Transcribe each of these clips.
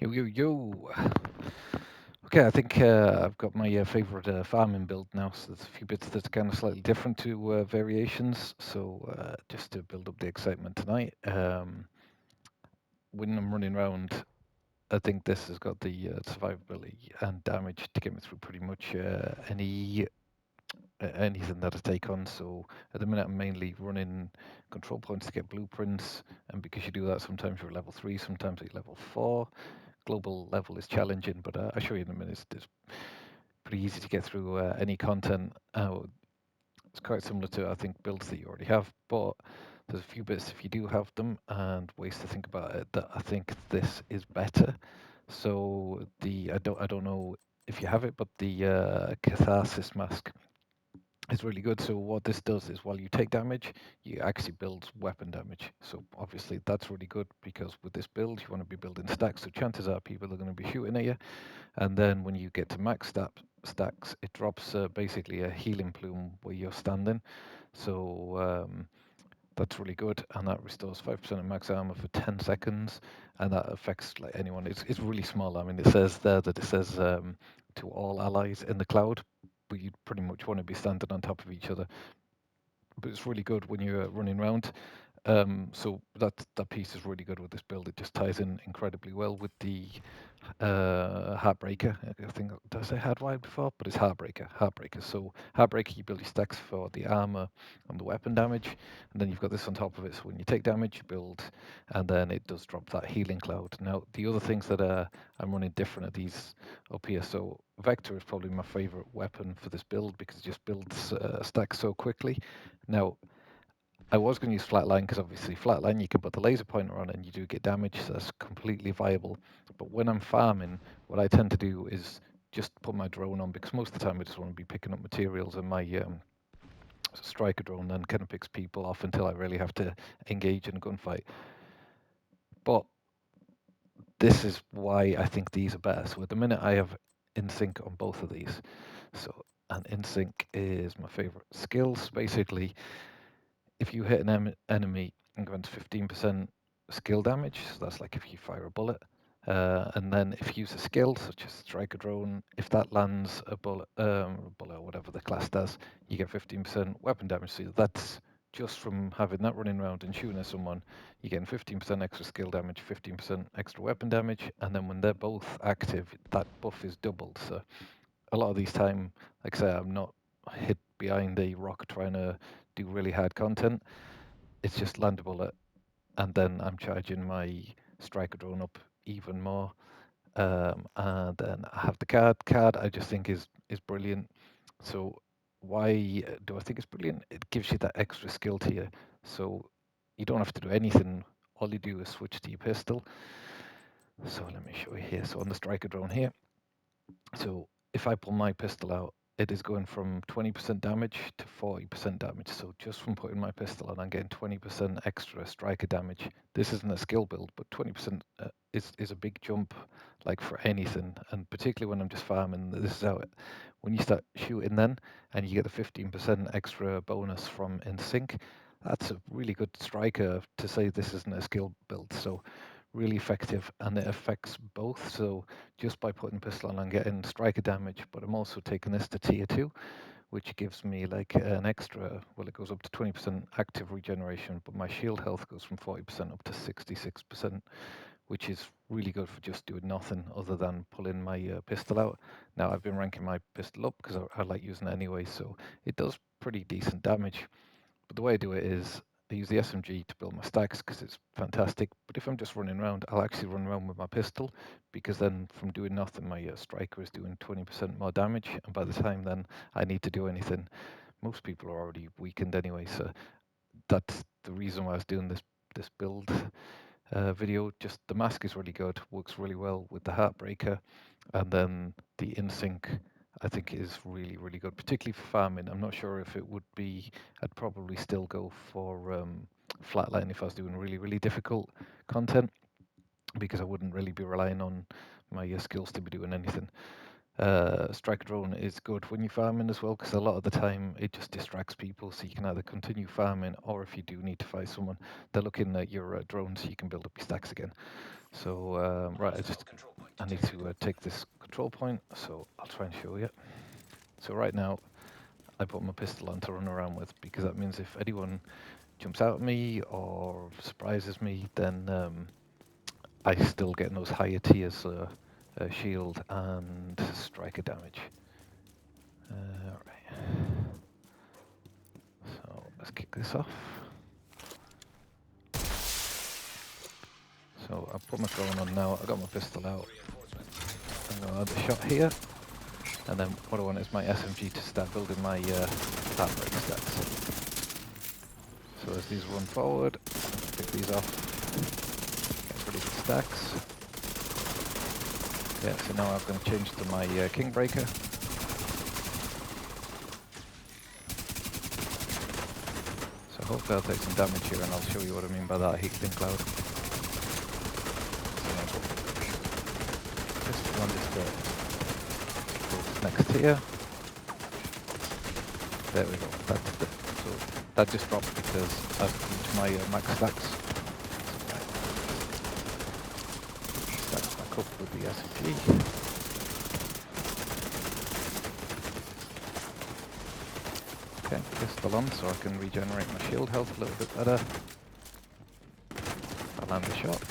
Yo, yo, yo. Okay, I think I've got my favorite farming build now. So there's a few bits that's kind of slightly different to variations. So just to build up the excitement tonight, when I'm running around, I think this has got the survivability and damage to get me through pretty much anything that I take on. So at the minute, I'm mainly running control points to get blueprints, and because you do that, sometimes you're level 3, sometimes you're level 4. Global level is challenging, but I'll show you in a minute. It's pretty easy to get through any content. It's quite similar to, I think, builds that you already have, but there's a few bits if you do have them and ways to think about it that I think this is better. So I don't know if you have it, but the catharsis mask is really good. So what this does is while you take damage, you actually build weapon damage. So obviously that's really good because with this build, you want to be building stacks. So chances are people are going to be shooting at you, and then when you get to stacks, it drops basically a healing plume where you're standing. So that's really good, and that restores 5% of max armor for 10 seconds, and that affects like anyone. It's really small. I mean, it says there that it says to all allies in the cloud, but you pretty much want to be standing on top of each other. But it's really good when you're running around. So that piece is really good with this build. It just ties in incredibly well with the Heartbreaker. I think did I say Hardwired before? But it's Heartbreaker. Heartbreaker. So Heartbreaker, you build your stacks for the armor and the weapon damage, and then you've got this on top of it. So when you take damage, you build, and then it does drop that healing cloud. Now the other things that I'm running different are these up here. So Vector is probably my favorite weapon for this build because it just builds stacks so quickly. Now I was going to use flatline because obviously flatline you can put the laser pointer on and you do get damage, so that's completely viable. But when I'm farming, what I tend to do is just put my drone on because most of the time I just want to be picking up materials, and my striker drone then kind of picks people off until I really have to engage in a gunfight. But this is why I think these are better. So at the minute I have in sync on both of these. So and in sync is my favorite skills. Basically, if you hit an enemy and grants 15% skill damage, so that's like if you fire a bullet, and then if you use a skill such as strike a drone, if that lands a bullet or whatever the class does, you get 15% weapon damage. So that's just from having that running around and shooting at someone, you're getting 15% extra skill damage, 15% extra weapon damage, and then when they're both active, that buff is doubled. So a lot of these time, like I say, I'm not hid behind a rock trying to do really hard content. It's just land a bullet, and then I'm charging my striker drone up even more. And then I have the card. Card I just think is brilliant. So why do I think it's brilliant? It gives you that extra skill to you. So you don't have to do anything. All you do is switch to your pistol. So let me show you here. So on the striker drone here, so if I pull my pistol out, it is going from 20% damage to 40% damage. So just from putting my pistol on, I'm getting 20% extra striker damage. This isn't a skill build, but 20% is a big jump, like for anything. And particularly when I'm just farming, this is how it. When you start shooting, then and you get the 15% extra bonus from in sync, that's a really good striker to say this isn't a skill build. So really effective, and it affects both. So just by putting pistol on, I'm getting striker damage, but I'm also taking this to tier 2, which gives me like an extra, well, it goes up to 20% active regeneration, but my shield health goes from 40% up to 66%, which is really good for just doing nothing other than pulling my pistol out. Now, I've been ranking my pistol up because I like using it anyway, so it does pretty decent damage. But the way I do it is I use the SMG to build my stacks because it's fantastic. But if I'm just running around, I'll actually run around with my pistol because then from doing nothing, my striker is doing 20% more damage. And by the time then I need to do anything, most people are already weakened anyway. So that's the reason why I was doing this build video. Just the mask is really good, works really well with the Heartbreaker, and then the InSync I think is really really good, particularly for farming. I'm not sure if it would be. I'd probably still go for flatline if I was doing really really difficult content because I wouldn't really be relying on my skills to be doing anything. Striker drone is good when you're farming as well because a lot of the time it just distracts people, so you can either continue farming or if you do need to fight someone, they're looking at your drone so you can build up your stacks again. So right, I need to take this control point. So I'll try and show you. So right now I put my pistol on to run around with, because that means if anyone jumps out at me or surprises me, then I still get those higher tiers shield and striker damage. Right. So let's kick this off. So I've put my drone on now. I got my pistol out. I'm going to add a shot here, and then what I want is my SMG to start building my heartbreak stacks. So as these run forward, pick these off, get pretty good stacks. Yeah, so now I'm going to change to my King Breaker. So hopefully I'll take some damage here, and I'll show you what I mean by that heat thin cloud. So just on this next tier. There we go. So that just dropped because I've reached my max stacks. Stacks back up with the SMG. Okay, pistol on so I can regenerate my shield health a little bit better. I'll land the shot.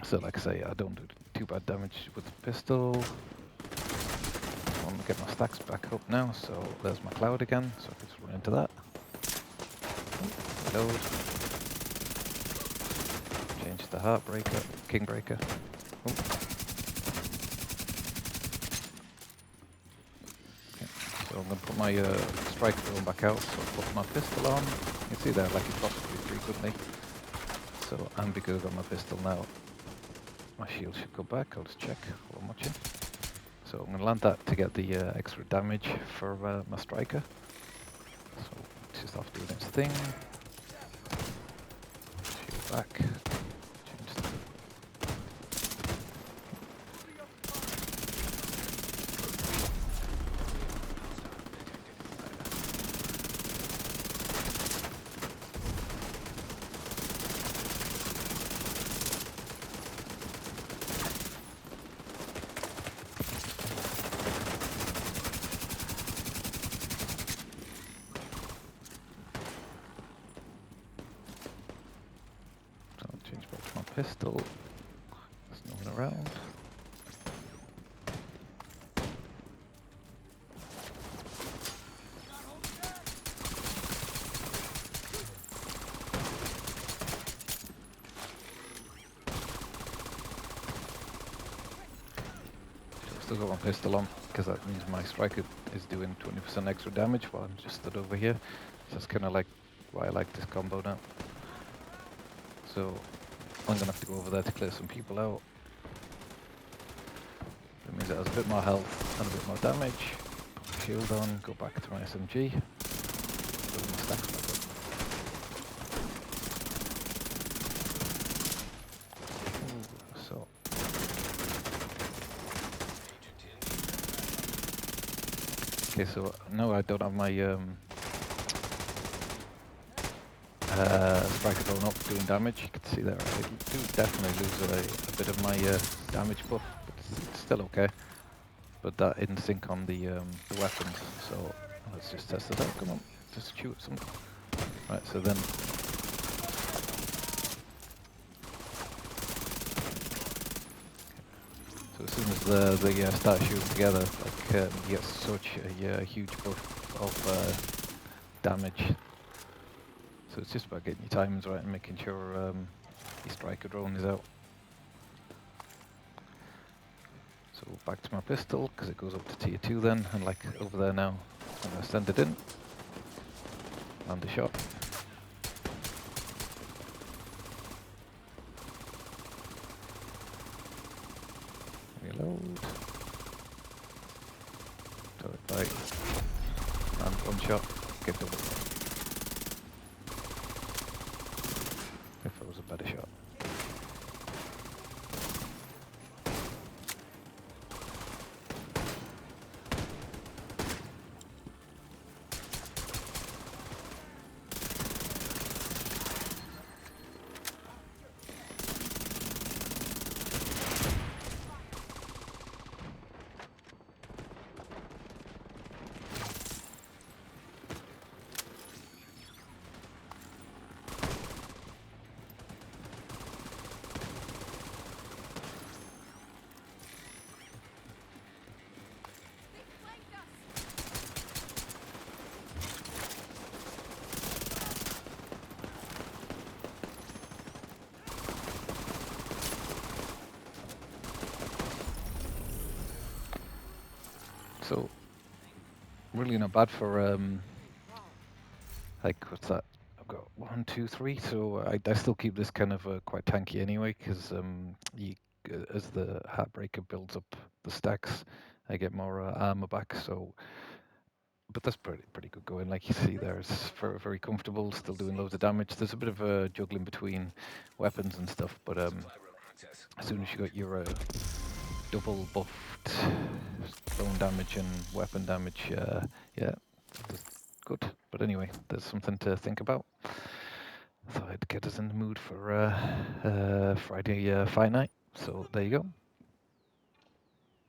So like I say, I don't do too bad damage with the pistol. I want to get my stacks back up now, so there's my cloud again, so I can just run into that. Reload. Change the Heartbreaker, King Breaker. Oh. Okay. So I'm going to put my striker drone back out, so I'll put my pistol on. You can see there, like it drops pretty frequently. So, and because I've got my pistol now, my shield should go back. I'll just check while I'm watching. So I'm going to land that to get the extra damage for my striker. So it's just off doing its thing. Shield back. Change the pistol. There's no one around. Still got my pistol on, because that means my striker is doing 20% extra damage while I'm just stood over here. So that's kind of like why I like this combo now. So I'm going to have to go over there to clear some people out. That means it has a bit more health and a bit more damage. Put my shield on, go back to my SMG. Build my stacks back up. Ooh, so. Okay, so now I don't have my striker drone up doing damage. You can see there, I do definitely lose a bit of my damage buff, but it's still okay. But that in sync on the weapons, so let's just test this out. Come on, just shoot some. Right, so then so as soon as they start shooting together, like you get such a huge buff of damage. So it's just about getting your timings right and making sure your striker drone is out. So back to my pistol, because it goes up to tier 2 then, and like over there now, I'm going to send it in, land the shot. Reload. Turret right, and one shot, get double. If it was a better shot. So really not bad for like what's that? I've got one, two, three. So I still keep this kind of quite tanky anyway, because you as the Heartbreaker builds up the stacks, I get more armor back. So, but that's pretty good going. Like you see there, it's very comfortable. Still doing loads of damage. There's a bit of juggling between weapons and stuff, but as soon as you got your double buffed bone damage and weapon damage, yeah, that's good. But anyway, there's something to think about. Thought I'd get us in the mood for Friday fight night. So there you go.